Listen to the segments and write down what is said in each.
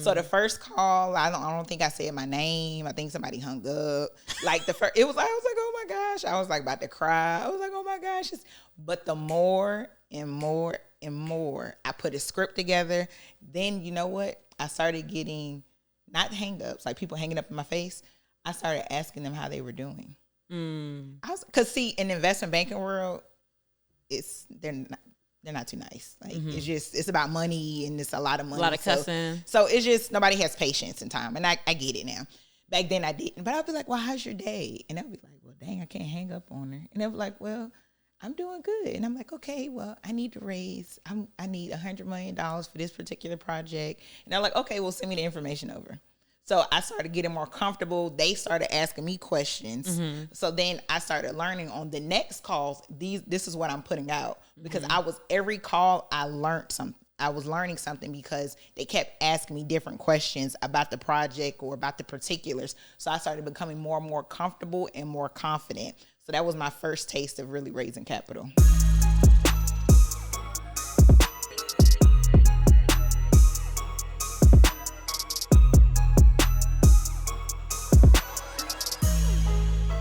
So the first call, I don't think I said my name. I think somebody hung up. Like I was like, oh my gosh. I was like about to cry. I was like, oh my gosh. But the more and more and more I put a script together, then you know what? I started getting not hang-ups, like people hanging up in my face. I started asking them how they were doing. Because see, in the investment banking world, they're not too nice. Like it's about money and it's a lot of money. A lot of cussing. So it's just nobody has patience and time. And I get it now. Back then I didn't. But I'll be like, well, how's your day? And they'll be like, well, dang, I can't hang up on her. And they'll be like, well, I'm doing good. And I'm like, okay, well, I need to raise, I need $100 million for this particular project. And they're like, okay, well, send me the information over. So I started getting more comfortable. They started asking me questions. So then I started learning on the next calls. This is what I'm putting out because every call I learned something. I was learning something because they kept asking me different questions about the project or about the particulars. So I started becoming more and more comfortable and more confident. So that was my first taste of really raising capital.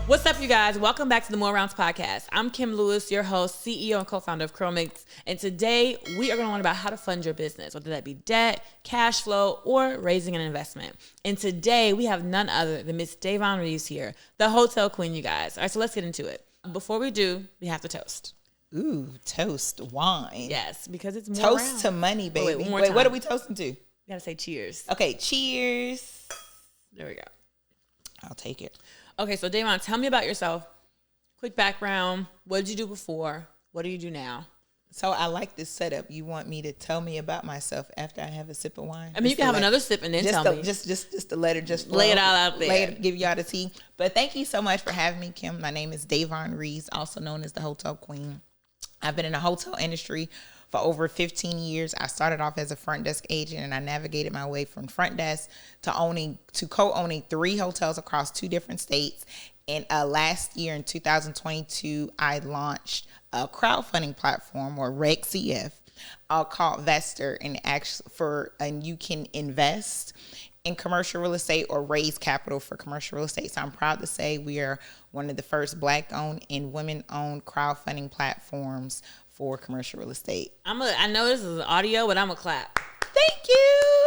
What's up, you guys? Welcome back to the More Rounds podcast. I'm Kim Lewis, your host, CEO and co-founder of CurlMix. And today we are going to learn about how to fund your business, whether that be debt, cash flow, or raising an investment. And today we have none other than Miss Davonne Reaves here, the hotel queen, you guys. All right, so let's get into it. Before we do, we have to toast. Ooh, toast wine. Yes, because it's more toast round. To money, baby. Wait, what are we toasting to? We got to say cheers. Okay, cheers. There we go. I'll take it. Okay, so Davonne, tell me about yourself. Quick background. What did you do before? What do you do now? So I like this setup. You want me to tell me about myself after I have a sip of wine? I mean, you can have another sip and then tell me. Just to let her just lay it all out there. Give y'all the tea. But thank you so much for having me, Kim. My name is Davonne Reaves, also known as the Hotel Queen. I've been in the hotel industry for over 15 years. I started off as a front desk agent and I navigated my way from front desk to co-owning 3 hotels across 2 different states. And last year in 2022, I launched a crowdfunding platform or Reg CF called Vestor, and you can invest in commercial real estate or raise capital for commercial real estate. So I'm proud to say we are one of the first Black-owned and women-owned crowdfunding platforms for commercial real estate. I know this is audio, but I'm going to clap.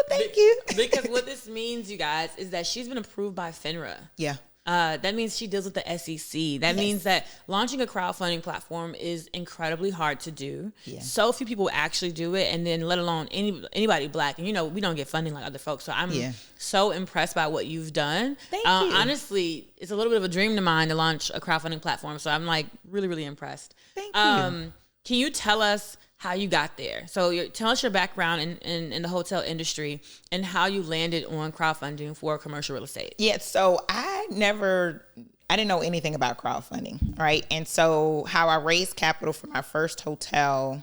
Thank you. Because what this means, you guys, is that she's been approved by FINRA. Yeah. That means she deals with the SEC. That means that launching a crowdfunding platform is incredibly hard to do. Yeah. So few people actually do it, and then let alone anybody Black. And we don't get funding like other folks. So I'm so impressed by what you've done. Thank you. Honestly, it's a little bit of a dream of mine to launch a crowdfunding platform. So I'm like really, really impressed. Thank you. Can you tell us how you got there? So tell us your background in the hotel industry and how you landed on crowdfunding for commercial real estate. Yeah, so I didn't know anything about crowdfunding, right? And so how I raised capital for my first hotel,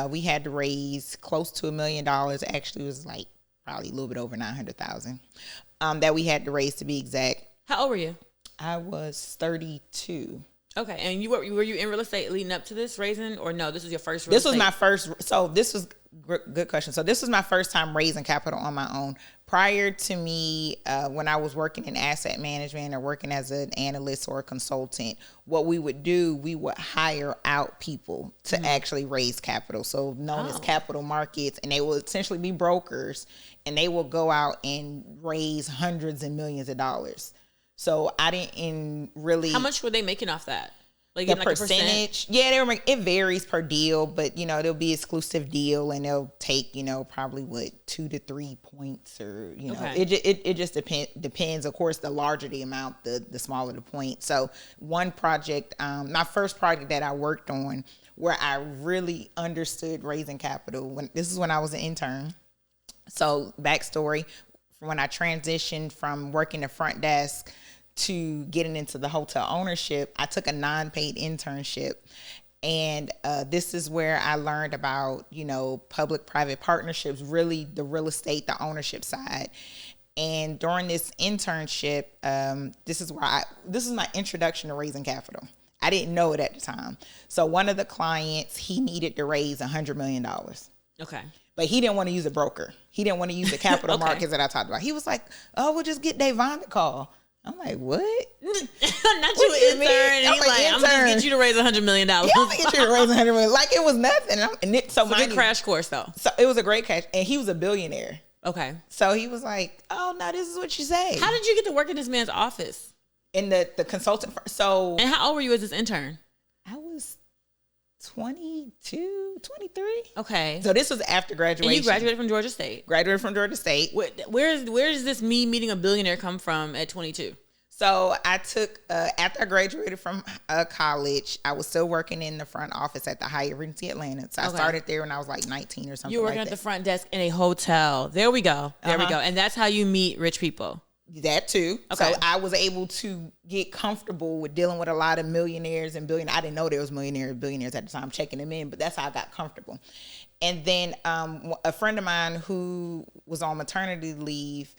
we had to raise close to $1 million. Actually, it was like probably a little bit over 900,000 that we had to raise, to be exact. How old were you? I was 32. Okay, and were you in real estate leading up to this raising, or no? This was your first real estate? This was my first. So this was good question. So this was my first time raising capital on my own. Prior to me, when I was working in asset management or working as an analyst or a consultant, what we would do, we would hire out people to actually raise capital. So known as capital markets, and they will essentially be brokers, and they will go out and raise hundreds and millions of dollars. So I didn't really. How much were they making off that? Like the percentage? Yeah, they were it varies per deal, but there'll be exclusive deal, and they'll take probably 2 to 3 points, or it just depends. Of course, the larger the amount, the smaller the point. So one project, my first project that I worked on, where I really understood raising capital, this is when I was an intern. So backstory: when I transitioned from working the front desk to getting into the hotel ownership, I took a non-paid internship. And this is where I learned about, public-private partnerships, really the real estate, the ownership side. And during this internship, this is my introduction to raising capital. I didn't know it at the time. So one of the clients, he needed to raise $100 million. Okay. But he didn't want to use a broker. He didn't want to use the capital markets that I talked about. He was like, "Oh, we'll just get Davonne to call." I'm like, "What? Not you intern." And he's like, "I'm gonna get you to raise $100 million." Yeah, I'm gonna get you to raise $100 million. Like it was nothing. So a good crash course though. So it was a great crash, and he was a billionaire. Okay. So he was like, "Oh no, this is what you say." How did you get to work in this man's office? In the consultant firm. So. And how old were you as this intern? I was 22, 23. Okay. So this was after graduation. And you graduated from Georgia State. Graduated from Georgia State. Where does this me meeting a billionaire come from at 22? So I took, after I graduated from college, I was still working in the front office at the Hyatt Regency Atlanta. So I started there when I was like 19 or something. You were working at the front desk in a hotel. There we go. There we go. And that's how you meet rich people. That too. Okay. So I was able to get comfortable with dealing with a lot of millionaires and billionaires. I didn't know there was millionaires and billionaires at the time, checking them in, but that's how I got comfortable. And then a friend of mine who was on maternity leave,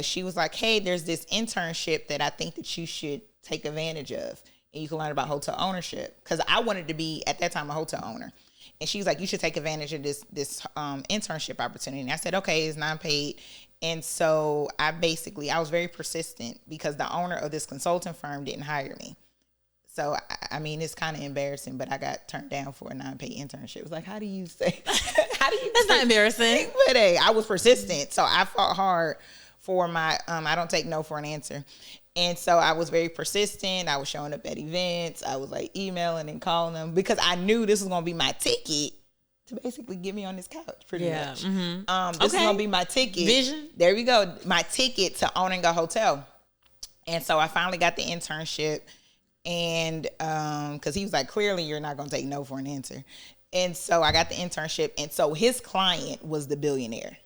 she was like, "Hey, there's this internship that I think that you should take advantage of, and you can learn about hotel ownership." Because I wanted to be at that time a hotel owner, and she was like, "You should take advantage of this internship opportunity." And I said, "Okay, it's non-paid." And so I was very persistent because the owner of this consulting firm didn't hire me. So, I mean, it's kind of embarrassing, but I got turned down for a non-paid internship. It was like, how do you say? That's not embarrassing. But hey, I was persistent. So I fought hard for my, I don't take no for an answer. And so I was very persistent. I was showing up at events. I was like emailing and calling them because I knew this was going to be my ticket to basically get me on this couch pretty much. Mm-hmm. This is going to be my ticket. Vision. There we go. My ticket to owning a hotel. And so I finally got the internship. And because he was like, clearly you're not going to take no for an answer. And so I got the internship. And so his client was the billionaire.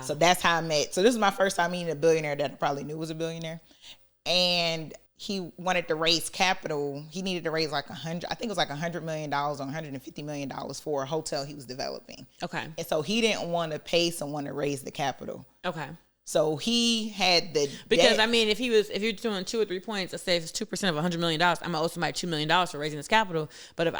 So that's how I met. So this was my first time meeting a billionaire that I probably knew was a billionaire. And he wanted to raise capital. He needed to raise like $100 million or $150 million for a hotel he was developing. Okay. And so he didn't want to pay someone to raise the capital. Okay. So he had because I mean, if you're doing 2 or 3 points, let's say if it's 2% of $100 million, I'm gonna owe somebody $2 million for raising this capital. But if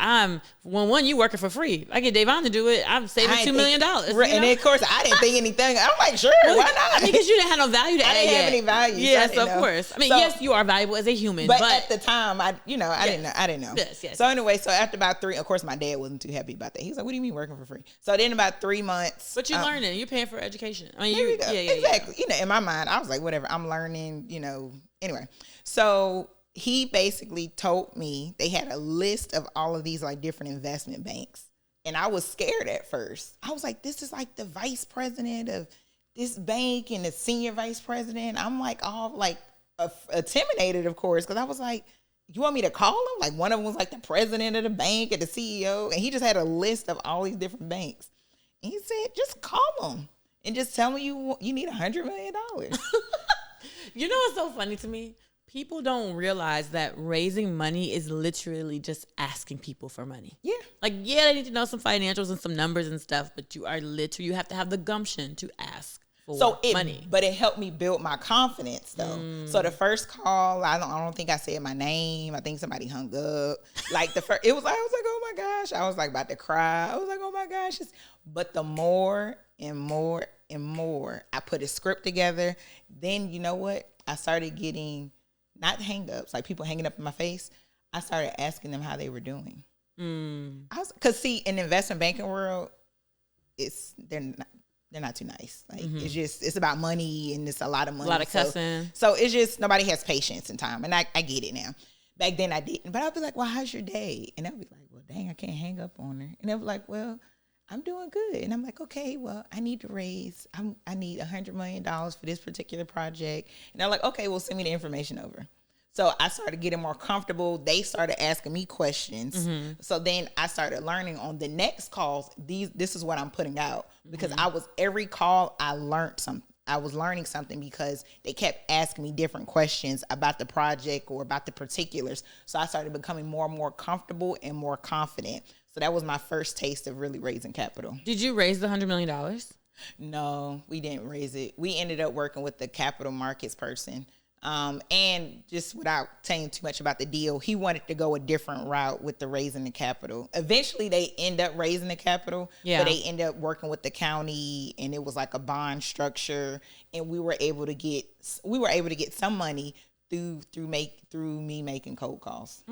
you working for free, I get Davonne to do it, I'm saving $2 million. Right, you know? And then, of course, I didn't think anything. I'm like, sure, why not? I mean, because you didn't have no value to add. I didn't have any value. Yes, so of course. I mean, yes, you are valuable as a human, but at the time, I didn't know. Yes. So anyway, after about 3, of course, my dad wasn't too happy about that. He was like, "What do you mean working for free?" So then about 3 months, but you're learning. You're paying for education. I mean, exactly. You know, in my mind, I was like, whatever, I'm learning, anyway. So he basically told me they had a list of all of these like different investment banks. And I was scared at first. I was like, this is like the vice president of this bank and the senior vice president. I'm like all like intimidated, of course, because I was like, you want me to call him? Like one of them was like the president of the bank and the CEO. And he just had a list of all these different banks. And he said, just call him. And just tell me you need $100 million. You know what's so funny to me? People don't realize that raising money is literally just asking people for money. Yeah. Like, yeah, they need to know some financials and some numbers and stuff, but you have to have the gumption to ask for money. But it helped me build my confidence, though. So the first call, I don't think I said my name. I think somebody hung up. Like I was like, oh my gosh. I was like about to cry. I was like, oh my gosh. But the more and more and more I put a script together, then you know what? I started getting not hang-ups, like people hanging up in my face. I started asking them how they were doing. Because see, in the investment banking world, they're not too nice. Like it's about money and it's a lot of money. A lot of cussing. So it's just nobody has patience and time. And I get it now. Back then I didn't. But I'll be like, well, how's your day? And they'll be like, well, dang, I can't hang up on her. And they'll be like, well, I'm doing good. And I'm like, okay, well, I need to raise, I need $100 million for this particular project. And they're like, okay, well, send me the information over. So I started getting more comfortable. They started asking me questions. So then I started learning on the next calls, this is what I'm putting out. Because every call I learned something. I was learning something because they kept asking me different questions about the project or about the particulars. So I started becoming more and more comfortable and more confident. So that was my first taste of really raising capital. Did you raise the $100 million? No, we didn't raise it. We ended up working with the capital markets person. And just without saying too much about the deal, he wanted to go a different route with the raising the capital. Eventually, they end up raising the capital, but they end up working with the county, and it was like a bond structure, and we were able to get some money through me making cold calls.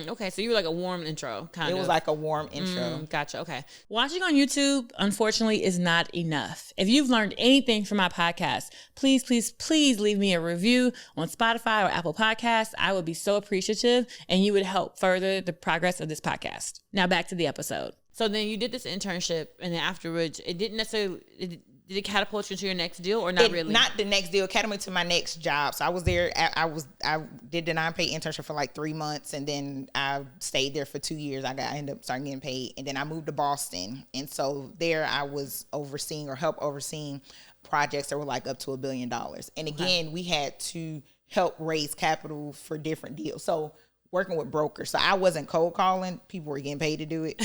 Okay, so you were like a warm intro, kind of. It was like a warm intro. Gotcha. Okay. Watching on YouTube, unfortunately, is not enough. If you've learned anything from my podcast, please, please, please leave me a review on Spotify or Apple Podcasts. I would be so appreciative, and you would help further the progress of this podcast. Now back to the episode. So then you did this internship, and then afterwards, it didn't necessarily... Did it catapult you to your next deal or not really? Not the next deal. It catapulted to my next job. So I was there. I did the non-paid internship for like 3 months, and then I stayed there for 2 years. I ended up starting getting paid, and then I moved to Boston. And so there I was overseeing projects that were like up to $1 billion. And again, we had to help raise capital for different deals. So working with brokers. So I wasn't cold calling. People were getting paid to do it.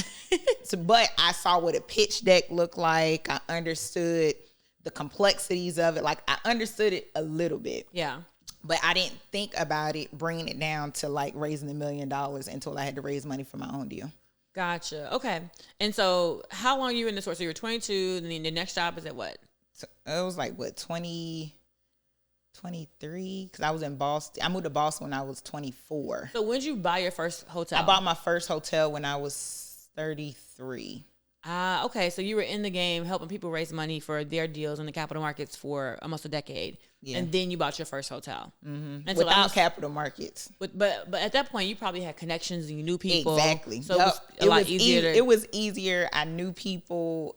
But I saw what a pitch deck looked like. I understood the complexities of it. Like, I understood it a little bit. Yeah. But I didn't think about it, bringing it down to like raising $1 million until I had to raise money for my own deal. Gotcha. Okay. And so how long were you in this work? So you were 22, and then the next job is at what? So it was like, 23, because I was in Boston. I moved to Boston when I was 24. So when did you buy your first hotel? I bought my first hotel when I was 33. Okay. So you were in the game helping people raise money for their deals in the capital markets for almost a decade. Yeah. And then you bought your first hotel. Mm-hmm. And without capital markets. But at that point, you probably had connections and you knew people. Exactly. So it was easier. It was easier. I knew people.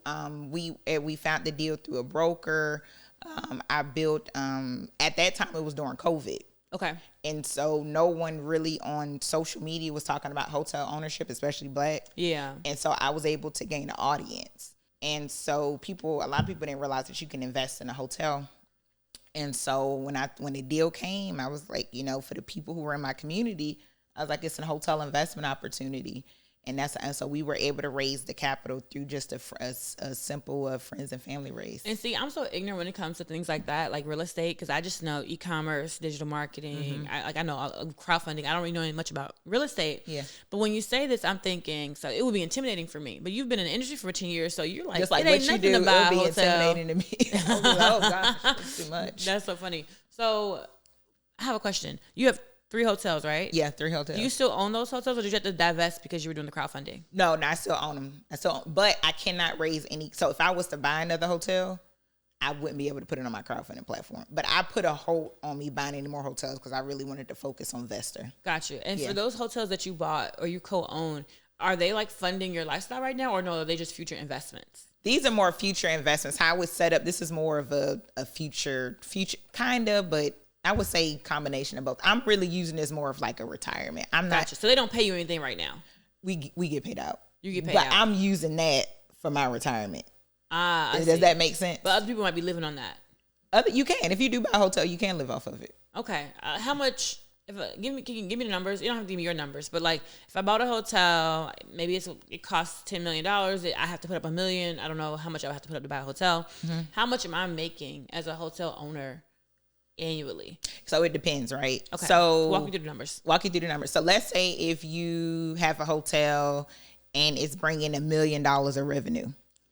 We found the deal through a broker. I built, at that time it was during COVID. Okay. And so no one really on social media was talking about hotel ownership, especially Black. Yeah. And so I was able to gain an audience. And so a lot of people didn't realize that you can invest in a hotel. And so when the deal came, I was like, for the people who were in my community, I was like, it's a hotel investment opportunity. And so we were able to raise the capital through just a simple friends and family raise. And see, I'm so ignorant when it comes to things like that, like real estate, because I just know e-commerce, digital marketing. Mm-hmm. I know crowdfunding. I don't really know much about real estate. Yeah. But when you say this, I'm thinking, so it would be intimidating for me. But you've been in the industry for 10 years, so you're like, just like it ain't nothing to buy a hotel. Intimidating to me. Like, oh gosh, that's too much. That's so funny. So I have a question. You have 3 hotels, right? Yeah, 3 hotels. Do you still own those hotels, or did you have to divest because you were doing the crowdfunding? No, I still own them. But I cannot raise any. So if I was to buy another hotel, I wouldn't be able to put it on my crowdfunding platform. But I put a hold on me buying any more hotels because I really wanted to focus on Vesta. Gotcha. And for those hotels that you bought or you co-own, are they like funding your lifestyle right now, or no, are they just future investments? These are more future investments. How I was set up, this is more of a future kind of, but I would say combination of both. I'm really using this more of like a retirement. I'm not. So they don't pay you anything right now. We get paid out. You get paid out. But I'm using that for my retirement. Does that make sense? But other people might be living on that. You can. If you do buy a hotel, you can live off of it. Okay. How much? Give me the numbers. You don't have to give me your numbers, but like if I bought a hotel, maybe it costs $10 million. I have to put up $1 million. I don't know how much I would have to put up to buy a hotel. Mm-hmm. How much am I making as a hotel owner annually? So it depends, right? Okay. So walk me through the numbers. So let's say if you have a hotel and it's bringing $1 million of revenue,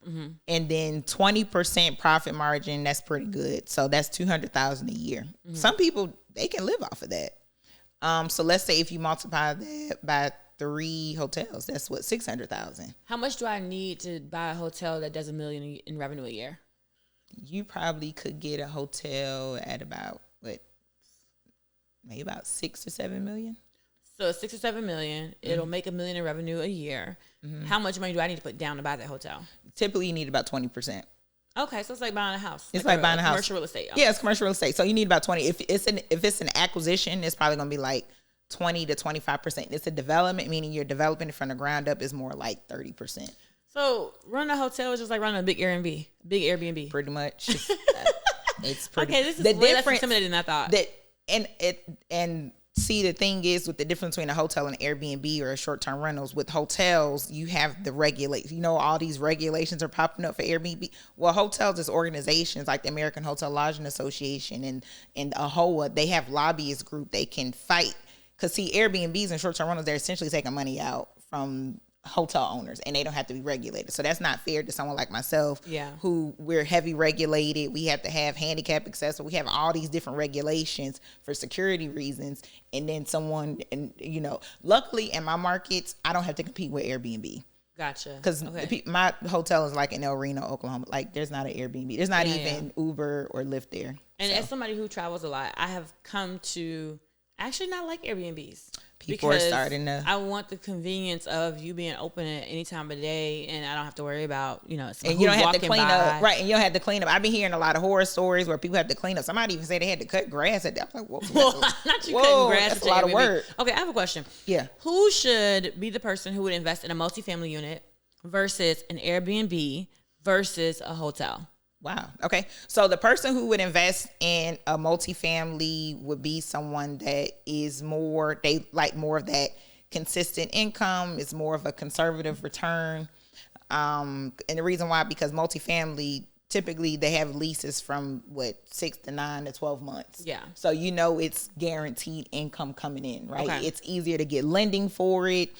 mm-hmm. and then 20% profit margin, that's pretty good. So that's $200,000 a year. Mm-hmm. Some people, they can live off of that. So let's say if you multiply that by 3 hotels, that's what, $600,000. How much do I need to buy a hotel that does $1 million in revenue a year? You probably could get a hotel at about maybe about 6 or 7 million. So 6 or 7 million, mm-hmm. it'll make $1 million in revenue a year. Mm-hmm. How much money do I need to put down to buy that hotel? Typically, you need about 20%. Okay, so it's like buying a house. It's like buying a house. Commercial real estate. Okay. Yeah, it's commercial real estate. So you need about 20. If it's an acquisition, it's probably going to be like 20 to 25%. It's a development, meaning you're developing it from the ground up, is more like 30%. So running a hotel is just like running a big Airbnb. Pretty much. It's pretty. Okay, this is way less intimidating than I thought. And See, the thing is with the difference between a hotel and Airbnb or a short-term rentals, with hotels, you have the regulate, all these regulations are popping up for Airbnb. Well, hotels is organizations like the American Hotel Lodging Association and AHOA, they have lobbyist group they can fight. Because see, Airbnbs and short-term rentals, they're essentially taking money out from hotel owners and they don't have to be regulated. So that's not fair to someone like myself, who we're heavy regulated. We have to have handicap accessible. We have all these different regulations for security reasons. And then someone, and luckily in my markets, I don't have to compete with Airbnb. Gotcha. Because my hotel is like in El Reno, Oklahoma. Like there's not an Airbnb. There's not even Uber or Lyft there. And as somebody who travels a lot, I have come to actually not like Airbnbs. People are starting to. I want the convenience of you being open at any time of the day, and I don't have to worry about and you don't have to clean up, right? And you don't have to clean up. I've been hearing a lot of horror stories where people have to clean up. Somebody even said they had to cut grass at that. I'm like, whoa, not you cutting grass. That's a lot of work. Okay, I have a question. Yeah, who should be the person who would invest in a multifamily unit versus an Airbnb versus a hotel? Wow. Okay. So the person who would invest in a multifamily would be someone that is they like more of that consistent income. It's more of a conservative return. And the reason why, because multifamily, typically they have leases from 6 to 9 to 12 months. Yeah. So it's guaranteed income coming in, right? Okay. It's easier to get lending for it.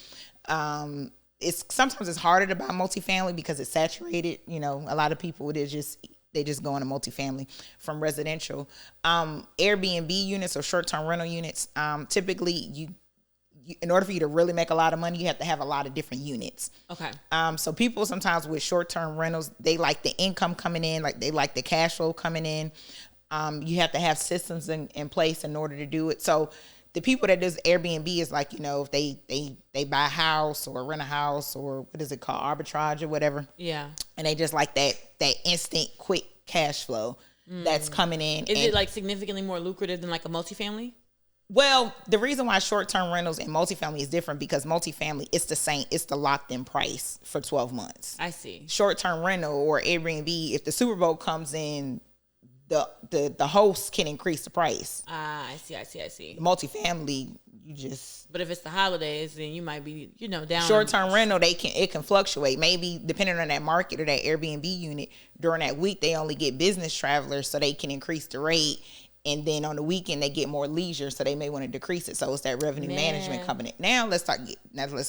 Sometimes it's harder to buy multifamily because it's saturated. A lot of people they just go into multifamily from residential. Airbnb units or short-term rental units, typically you in order for you to really make a lot of money, you have to have a lot of different units. Okay. So people sometimes with short-term rentals, they like the income coming in, like they like the cash flow coming in. You have to have systems in place in order to do it. So the people that does Airbnb is like, if they buy a house or rent a house or what is it called, arbitrage or whatever. Yeah. And they just like that instant quick cash flow that's coming in. Is it like significantly more lucrative than like a multifamily? Well, the reason why short-term rentals and multifamily is different because multifamily, it's the same. It's the locked-in price for 12 months. I see. Short-term rental or Airbnb, if the Super Bowl comes in, the host can increase the price. I see. Multifamily, you just. But if it's the holidays, then you might be, down. Short-term rental, it can fluctuate. Maybe depending on that market or that Airbnb unit, during that week they only get business travelers, so they can increase the rate. And then on the weekend they get more leisure, so they may want to decrease it. So it's that revenue management coming in. Now let's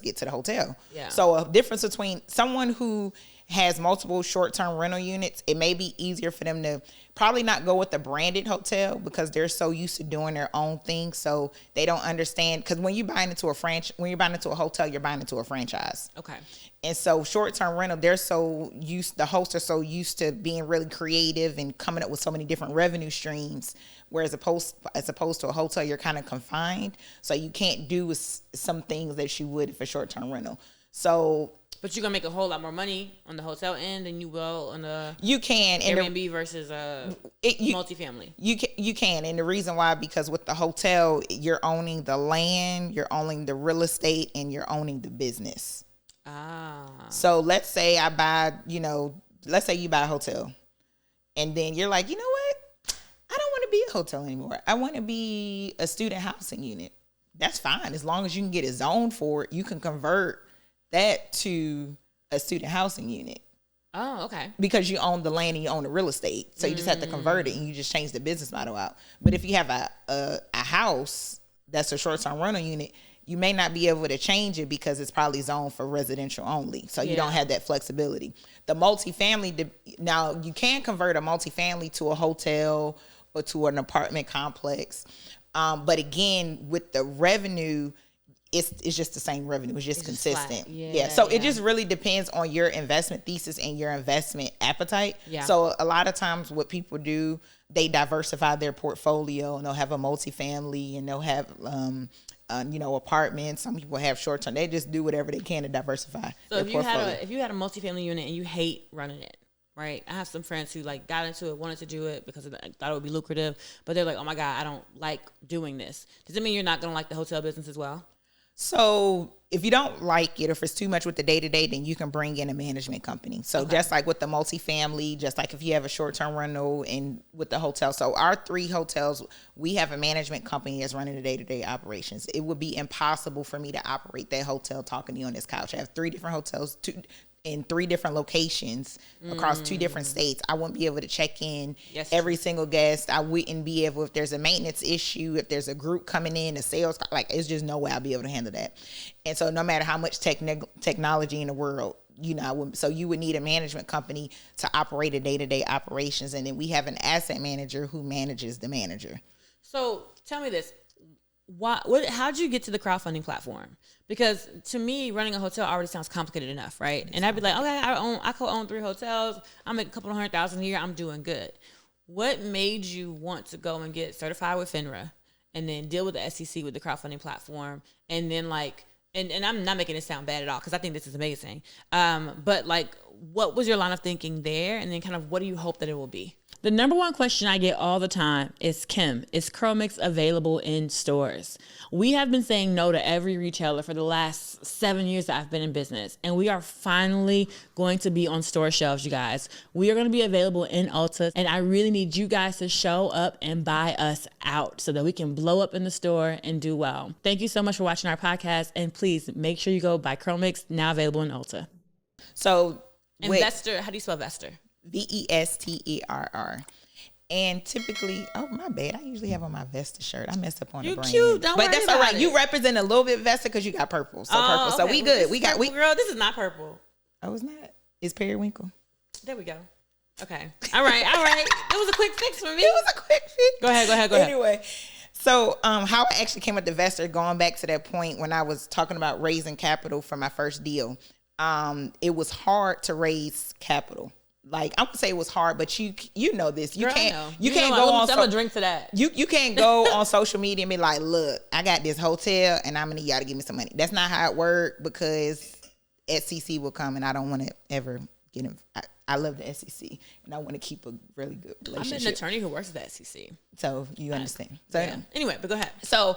get to the hotel. Yeah. So a difference between someone who has multiple short-term rental units, it may be easier for them to probably not go with the branded hotel because they're so used to doing their own thing. So they don't understand, because when you're buying into a hotel, you're buying into a franchise. Okay. And so short-term rental, the hosts are so used to being really creative and coming up with so many different revenue streams. Whereas as opposed to a hotel, you're kind of confined. So you can't do some things that you would for short-term rental. So, but you're gonna make a whole lot more money on the hotel end than you will on the Airbnb versus multifamily. You can, and the reason why, because with the hotel, you're owning the land, you're owning the real estate, and you're owning the business. So let's say you buy a hotel, and then you're like, you know what? I don't want to be a hotel anymore. I want to be a student housing unit. That's fine. As long as you can get a zone for it, you can convert that to a student housing unit. Oh, okay. Because you own the land and you own the real estate. So you just have to convert it and you just change the business model out. But if you have a house that's a short-term rental unit, you may not be able to change it because it's probably zoned for residential only. So you don't have that flexibility. The multifamily, now you can convert a multifamily to a hotel or to an apartment complex. But again, with the revenue, it's just the same revenue. It's just consistent. So it just really depends on your investment thesis and your investment appetite. Yeah. So a lot of times what people do, they diversify their portfolio and they'll have a multifamily and they'll have, apartments. Some people have short term. They just do whatever they can to diversify their portfolio. If you had a multifamily unit and you hate running it, right? I have some friends who got into it, wanted to do it because they thought it would be lucrative, but they're like, oh my God, I don't like doing this. Does it mean you're not going to like the hotel business as well? So if you don't like it, or if it's too much with the day-to-day, then you can bring in a management company. So just like with the multifamily, just like if you have a short-term rental and with the hotel. So our 3 hotels, we have a management company that's running the day-to-day operations. It would be impossible for me to operate that hotel talking to you on this couch. I have 3 different hotels, in 3 different locations across 2 different states. I wouldn't be able to check in every single guest. I wouldn't be able, if there's a maintenance issue, if there's a group coming in, a sales, like it's just no way I'll be able to handle that. And so no matter how much technology in the world, you know, I wouldn't, so you would need a management company to operate a day-to-day operations. And then we have an asset manager who manages the manager. So tell me this. How'd you get to the crowdfunding platform? Because to me, running a hotel already sounds complicated enough, right? And I'd be like, okay, I co-own 3 hotels. I make a couple of $100,000 a year. I'm doing good. What made you want to go and get certified with FINRA and then deal with the SEC with the crowdfunding platform? And then like, and I'm not making it sound bad at all, because I think this is amazing. But like, what was your line of thinking there? And then kind of what do you hope that it will be? The number one question I get all the time is, Kim, is CurlMix available in stores? We have been saying no to every retailer for the last 7 years that I've been in business. And we are finally going to be on store shelves, you guys. We are going to be available in Ulta. And I really need you guys to show up and buy us out so that we can blow up in the store and do well. Thank you so much for watching our podcast. And please make sure you go buy CurlMix, now available in Ulta. So Investor, how do you spell Vester? Vesterr. And typically, oh my bad, I usually have on my Vesta shirt. I messed up on the brand. You cute, don't worry about it. But that's all right. You represent a little bit Vesta because you got purple. So purple. Okay. So we good. We got girl, this is not purple. Oh, it's not. It's periwinkle. There we go. Okay. All right. It was a quick fix for me. It was a quick fix. Go ahead. Anyway. So how I actually came up with Vester, going back to that point when I was talking about raising capital for my first deal. It was hard to raise capital. Like, I would say it was hard, but you know this. You can't go on. I'm gonna drink to that. You can't go on social media and be like, look, I got this hotel and I'm gonna need y'all to give me some money. That's not how it worked, because SEC will come and I don't want to ever get him. I love the SEC and I want to keep a really good relationship. I'm an attorney who works at the SEC. So you understand. So yeah. Anyway, but go ahead. So,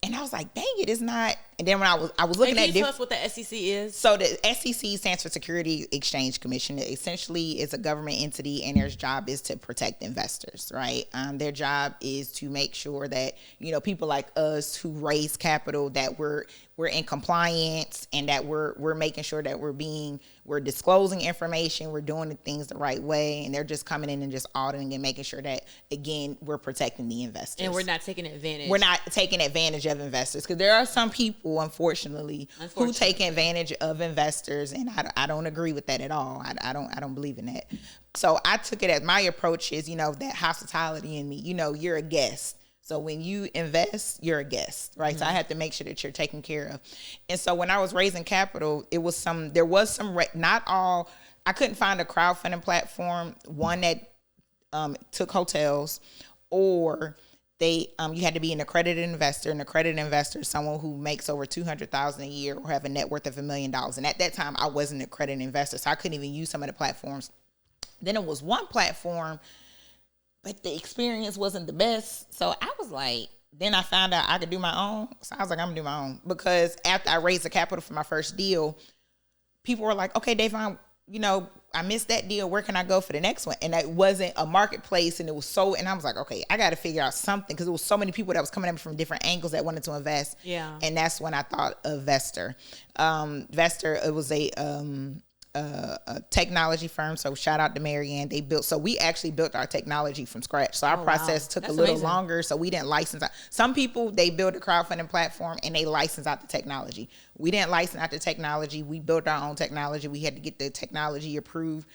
and I was like, dang it, it's not. And then when I was looking at, can you tell us what the SEC is? So the SEC stands for Security Exchange Commission. It essentially is a government entity, and their job is to protect investors, right? Their job is to make sure that, you know, people like us who raise capital, that we're in compliance, and that we're making sure that we're disclosing information, we're doing the things the right way, and they're just coming in and just auditing and making sure that, again, we're protecting the investors. And we're not taking advantage. We're not taking advantage of investors, because there are some people, unfortunately, who take advantage of investors, and I don't agree with that at all. I don't believe in that. So I took it as, my approach is, you know, that hospitality in me. You know, you're a guest. So when you invest, you're a guest, right? Mm-hmm. So I have to make sure that you're taken care of. And so when I was raising capital, there was some, not all, I couldn't find a crowdfunding platform, one that took hotels, or you had to be an accredited investor. An accredited investor is someone who makes over $200,000 a year or have a net worth of $1 million. And at that time, I wasn't an accredited investor, so I couldn't even use some of the platforms. Then it was one platform, but the experience wasn't the best. So I was like, then I found out I could do my own. So I was like, I'm gonna do my own. Because after I raised the capital for my first deal, people were like, okay, Davonne, you know, I missed that deal. Where can I go for the next one? And it wasn't a marketplace. And it was and I was like, okay, I got to figure out something, because there was so many people that was coming at from different angles that wanted to invest. Yeah. And that's when I thought of Vester. Vester, it was a technology firm. So shout out to Marianne. We actually built our technology from scratch. So our process took a little longer. So we didn't license out. Some people, they build a crowdfunding platform and they license out the technology. We didn't license out the technology. We built our own technology. We had to get the technology approved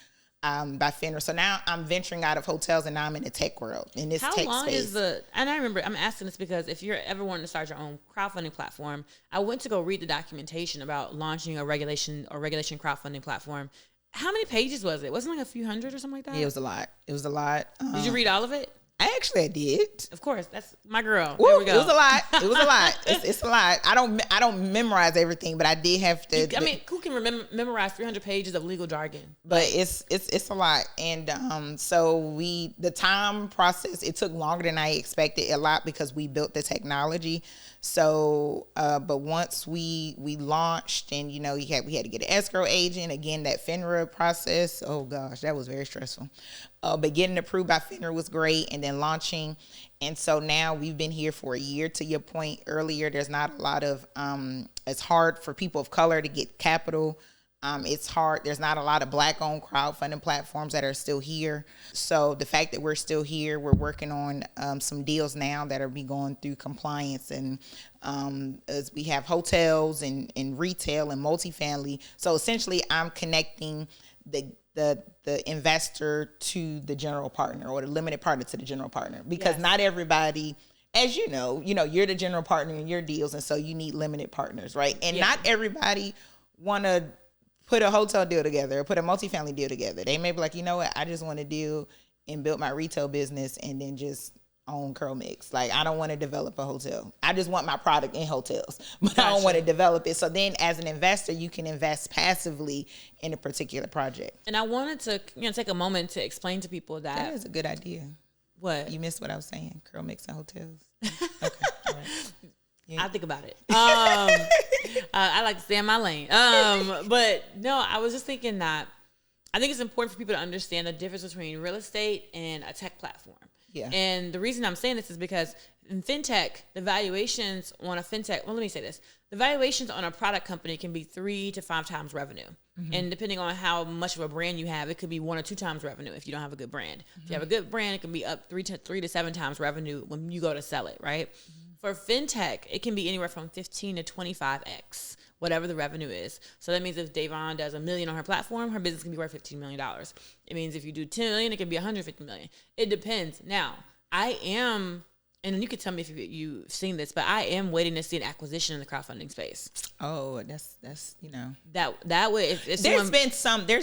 by FINRA. So now I'm venturing out of hotels and now I'm in the tech world, in this tech space. How long is and I remember, I'm asking this because if you're ever wanting to start your own crowdfunding platform, I went to go read the documentation about launching a regulation crowdfunding platform. How many pages was it? Wasn't it like a few hundred or something like that? Yeah, it was a lot. Did you read all of it? I did. Of course, that's my girl. Woo, there we go. It was a lot. It's a lot. I don't memorize everything, but I did have to. Who can memorize 300 pages of legal jargon? But it's a lot, and so the time process, it took longer than I expected a lot because we built the technology. So, but once we launched, and we had to get an escrow agent again. That FINRA process, oh gosh, that was very stressful. But getting approved by FINRA was great, and then launching. And so now we've been here for a year. To your point earlier, there's not a lot of, it's hard for people of color to get capital. It's hard. There's not a lot of Black-owned crowdfunding platforms that are still here. So the fact that we're still here, we're working on some deals now that are be going through compliance, and as we have hotels and retail and multifamily. So essentially, I'm connecting the investor to the general partner, or the limited partner to the general partner, because not everybody, as you know, you're the general partner in your deals, and so you need limited partners, right? And not everybody want to put a hotel deal together or put a multifamily deal together. They may be like, you know what, I just want to deal and build my retail business and then just own CurlMix. Like, I don't want to develop a hotel. I just want my product in hotels, but I don't want to develop it. So then as an investor, you can invest passively in a particular project. And I wanted to take a moment to explain to people that is a good idea. What? You missed what I was saying. CurlMix and hotels. Okay. All right. I'll think about it. I like to stay in my lane. But no, I was just thinking that I think it's important for people to understand the difference between real estate and a tech platform. Yeah. And the reason I'm saying this is because in fintech, the valuations on a fintech, well, let me say this. The valuations on a product company can be 3 to 5 times revenue. Mm-hmm. And depending on how much of a brand you have, it could be 1 or 2 times revenue if you don't have a good brand. Mm-hmm. If you have a good brand, it can be up 3 to 7 times revenue when you go to sell it, right? Mm-hmm. For fintech, it can be anywhere from 15 to 25x, whatever the revenue is. So that means if Davonne does $1 million on her platform, her business can be worth $15 million. It means if you do $10 million, it can be $150 million. It depends. Now, I am, and you could tell me if you've seen this, but I am waiting to see an acquisition in the crowdfunding space. Oh, that's that way. If there's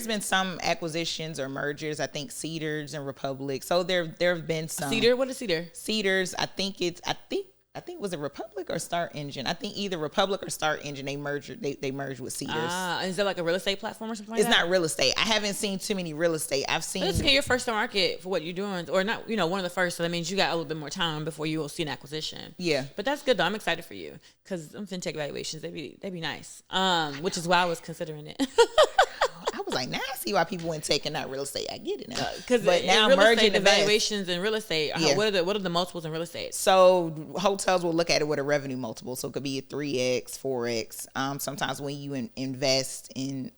been some acquisitions or mergers. I think Cedars and Republic. So there have been some. Cedar. What is Cedar? Cedars. I think was it Republic or Start Engine? I think either Republic or Start Engine, they merged with Cedars. Is that like a real estate platform or something like that? It's not real estate. I haven't seen too many real estate. I've seen. But it's okay, you're first to market for what you're doing, or not, one of the first. So that means you got a little bit more time before you will see an acquisition. Yeah. But that's good though. I'm excited for you because fintech valuations, they be nice. Which is why I was considering it. I was like, now I see why people went taking out real estate. I get it now. Because now merging the valuations in real estate, what are the multiples in real estate? So hotels will look at it with a revenue multiple. So it could be a 3x, 4x. Sometimes when you invest in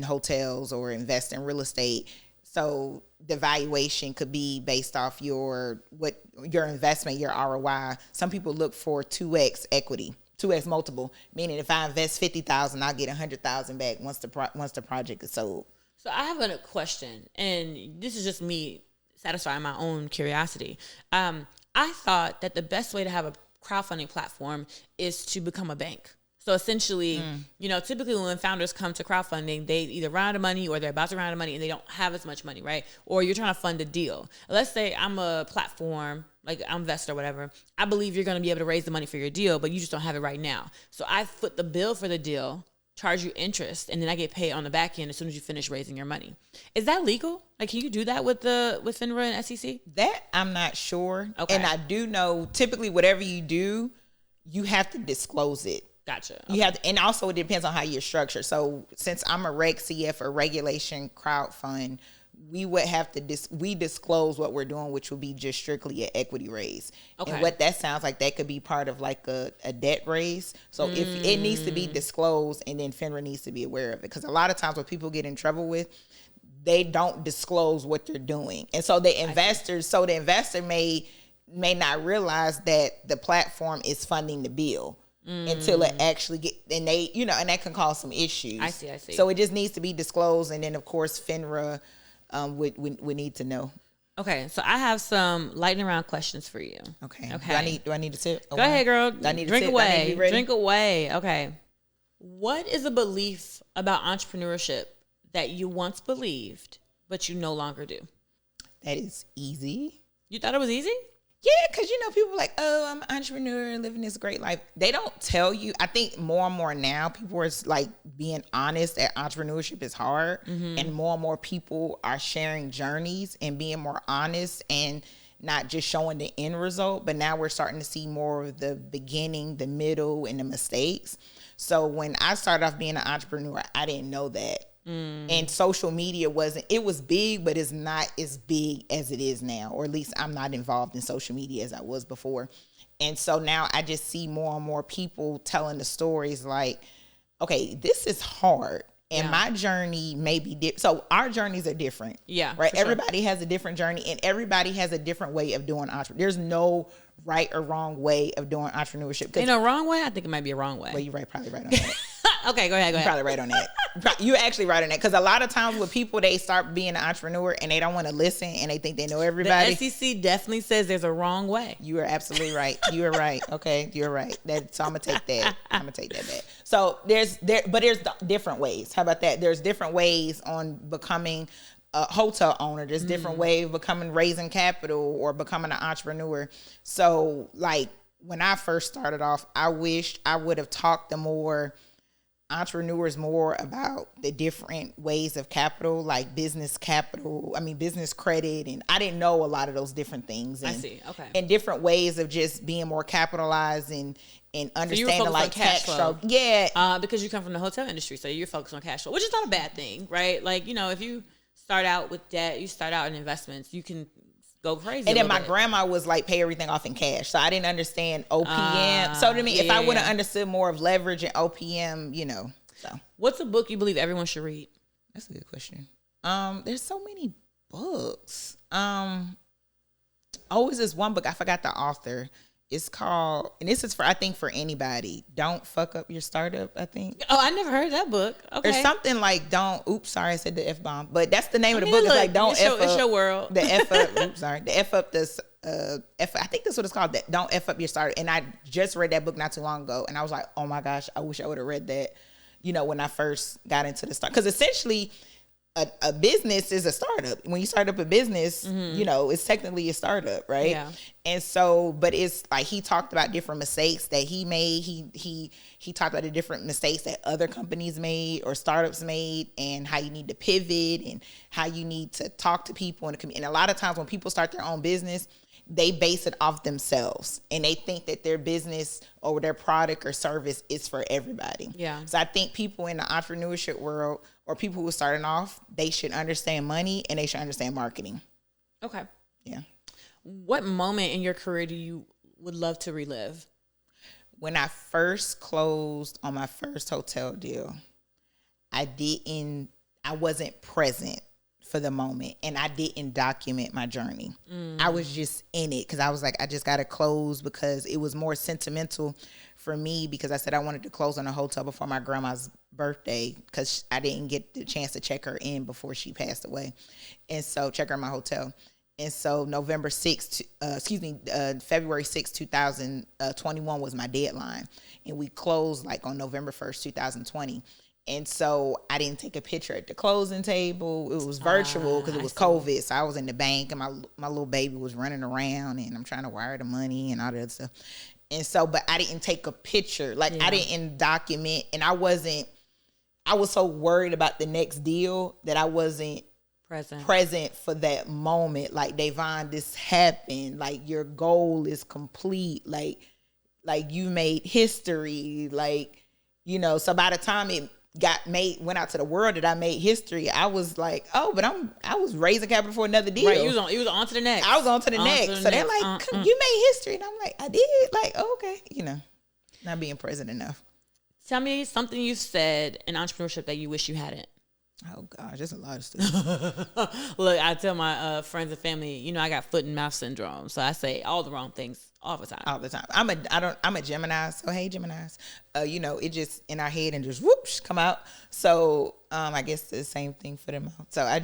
hotels or invest in real estate, so the valuation could be based off your investment, your ROI. Some people look for 2x equity. 2x multiple, meaning if I invest $50,000, I'll get $100,000 back once the project is sold. So I have a question, and this is just me satisfying my own curiosity. I thought that the best way to have a crowdfunding platform is to become a bank. So essentially, typically when founders come to crowdfunding, they either run out of money or they're about to run out of money and they don't have as much money, right? Or you're trying to fund a deal. Let's say I'm a platform, like I'm investor or whatever. I believe you're going to be able to raise the money for your deal, but you just don't have it right now. So I foot the bill for the deal, charge you interest, and then I get paid on the back end as soon as you finish raising your money. Is that legal? Like, can you do that with FINRA and SEC? That I'm not sure. Okay. And I do know typically whatever you do, you have to disclose it. Gotcha. Okay. You have to, and also it depends on how you're structured. So since I'm a Reg CF or regulation crowd fund, we would have to we disclose what we're doing, which would be just strictly an equity raise. Okay. And what that sounds like, that could be part of like a debt raise. So if it needs to be disclosed, and then FINRA needs to be aware of it, because a lot of times what people get in trouble with, they don't disclose what they're doing, and so the investor may not realize that the platform is funding the bill. Until it actually and that can cause some issues. I see. So it just needs to be disclosed, and then of course FINRA would need to know. Okay, so I have some lightning round questions for you. Okay. Do I need to sip? Go ahead, girl. I need to drink sip? away. Drink away. Okay. What is a belief about entrepreneurship that you once believed but you no longer do? That is easy. You thought it was easy? Yeah, because, people are like, oh, I'm an entrepreneur living this great life. They don't tell you. I think more and more now, people are like being honest that entrepreneurship is hard. Mm-hmm. And more people are sharing journeys and being more honest and not just showing the end result. But now we're starting to see more of the beginning, the middle, and the mistakes. So when I started off being an entrepreneur, I didn't know that. And social media it was big, but it's not as big as it is now, or at least I'm not involved in social media as I was before. And so now I just see more and more people telling the stories like, okay, this is hard. And my journey may be different. So our journeys are different. Yeah. Right. Everybody has a different journey, and everybody has a different way of doing entrepreneurship. There's no right or wrong way of doing entrepreneurship. Ain't no wrong way? I think it might be a wrong way. Well, you're probably right on that. Okay, go ahead. You're probably right on that. You're actually right on that. Because a lot of times with people, they start being an entrepreneur and they don't want to listen and they think they know everybody. The SEC definitely says there's a wrong way. You are absolutely right. You are right. Okay, you're right. So I'm going to take that. I'm going to take that back. So there's different ways. How about that? There's different ways on becoming a hotel owner. There's different ways of raising capital or becoming an entrepreneur. So like when I first started off, I wished I would have talked to more entrepreneurs more about the different ways of capital, like business credit. And I didn't know a lot of those different things. And, I see. Okay. And different ways of just being more capitalized and understanding so like cash flow. Yeah. Because you come from the hotel industry, so you're focused on cash flow, which is not a bad thing, right? Like, if you start out with debt, you start out in investments, you can go crazy. And then my grandma was like, pay everything off in cash. So I didn't understand OPM. So to me, if I would have understood more of leverage and OPM, so. What's a book you believe everyone should read? That's a good question. There's so many books. Always this one book. I forgot the author. It's called, and this is for anybody. Don't fuck up your startup, I think. Oh, I never heard that book. Okay. There's something like sorry, I said the F-bomb. But that's the name of the book. It's like don't F up. It's your world. The F up, the F up this, I think that's what it's called. That don't F up your startup. And I just read that book not too long ago. And I was like, oh my gosh, I wish I would have read that, when I first got into the start. Because essentially, a business is a startup. When you start up a business, it's technically a startup, right? Yeah. And so, but it's like he talked about different mistakes that he made. He talked about the different mistakes that other companies made or startups made, and how you need to pivot and how you need to talk to people in the community. And a lot of times when people start their own business, they base it off themselves and they think that their business or their product or service is for everybody. Yeah. So I think people in the entrepreneurship world or people who are starting off, they should understand money and they should understand marketing. Okay. Yeah. What moment in your career do you would love to relive? When I first closed on my first hotel deal, I wasn't present for the moment, and I didn't document my journey. I was just in it because I was like, I just got to close because it was more sentimental for me because I said I wanted to close on a hotel before my grandma's birthday because I didn't get the chance to check her in before she passed away. And so check her in my hotel. And so February 6th, 2021 was my deadline. And we closed like on November 1st, 2020. And so I didn't take a picture at the closing table. It was virtual because it was COVID. So I was in the bank and my little baby was running around and I'm trying to wire the money and all that stuff. And so, but I didn't take a picture. Like I didn't document, and I was so worried about the next deal that I wasn't present for that moment. Like, Davonne, this happened. Like, your goal is complete. Like you made history. Like, so by the time it went out to the world that I made history, I was like, oh, but I was raising capital for another deal. Right, you was on to the next. I was on to the next. So they're like, you made history. And I'm like, I did. Like, oh, okay. Not being present enough. Tell me something you said in entrepreneurship that you wish you hadn't. Oh gosh, there's a lot of stuff. Look, I tell my friends and family, I got foot and mouth syndrome, so I say all the wrong things all the time. All the time. I'm a Gemini, so hey Geminis. It just in our head and just whoosh come out. So I guess the same thing for the mouth. So I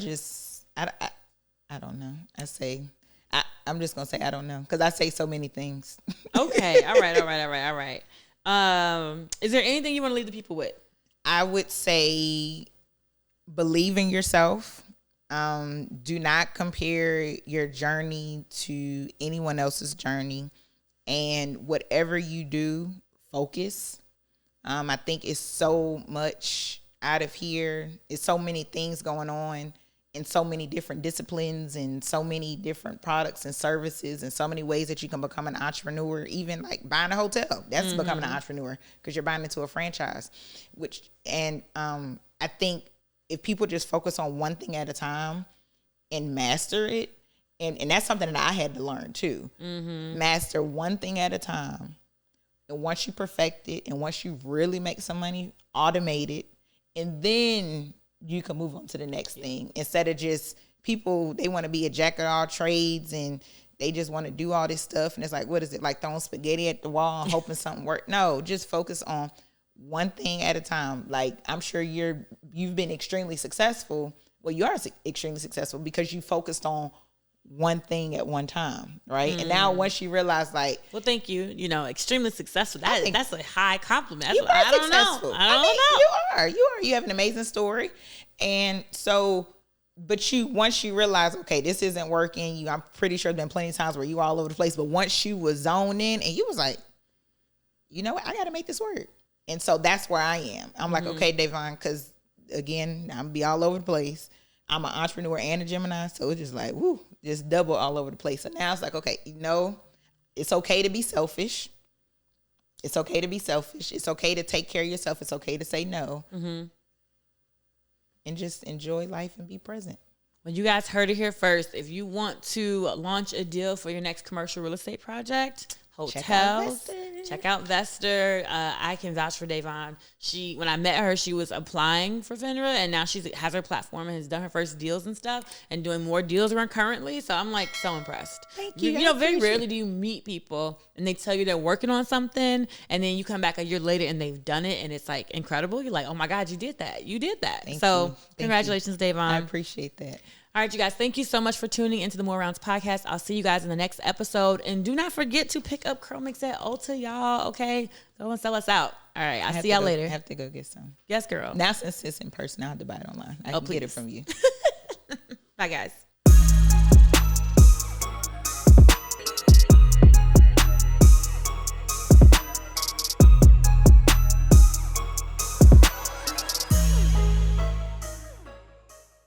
don't know. I'm just gonna say I don't know because I say so many things. Okay. All right. Is there anything you want to leave the people with? I would say believe in yourself. Do not compare your journey to anyone else's journey. And whatever you do, focus. I think it's so much out of here. It's so many things going on in so many different disciplines and so many different products and services and so many ways that you can become an entrepreneur. Even like buying a hotel, that's becoming an entrepreneur because you're buying into a franchise. I think if people just focus on one thing at a time and master it, and that's something that I had to learn too. Master one thing at a time. And once you perfect it and once you really make some money, automate it. And then you can move on to the next thing. Instead of just people, they want to be a jack of all trades and they just want to do all this stuff. And it's like, what is it? Like throwing spaghetti at the wall and hoping something works? No, just focus on one thing at a time. Like I'm sure you've been extremely successful. Well, you are extremely successful because you focused on one thing at one time, right? And now once you realize, like, well, thank you. You know, extremely successful. That's a high compliment. I don't know. You are. You have an amazing story, and so, but once you realize, okay, this isn't working. I'm pretty sure there's been plenty of times where you were all over the place, but once you was zoned in, and you was like, you know what, I got to make this work, and so that's where I am. I'm like, okay, Davonne, because again, I'm gonna be all over the place. I'm an entrepreneur and a Gemini, so it's just like, woo, just double all over the place. So now it's like, okay, it's okay to be selfish. It's okay to be selfish. It's okay to take care of yourself. It's okay to say no. And just enjoy life and be present. Well, you guys heard it here first. If you want to launch a deal for your next commercial real estate project, hotels, check out Vestor. I can vouch for Davonne. When I met her, she was applying for FINRA, and now she has her platform and has done her first deals and stuff and doing more deals around currently. So I'm like so impressed. Thank you. You know, very rarely do you meet people and they tell you they're working on something, and then you come back a year later and they've done it, and it's like incredible. You're like, oh my God, you did that. You did that. So congratulations, Davonne. I appreciate that. All right, you guys, thank you so much for tuning into the More Rounds podcast. I'll see you guys in the next episode. And do not forget to pick up CurlMix at Ulta, y'all, okay? Go and sell us out. All right, I'll see y'all later. I have to go get some. Yes, girl. Now since it's in person, I have to buy it online. I can get it from you. Bye, guys.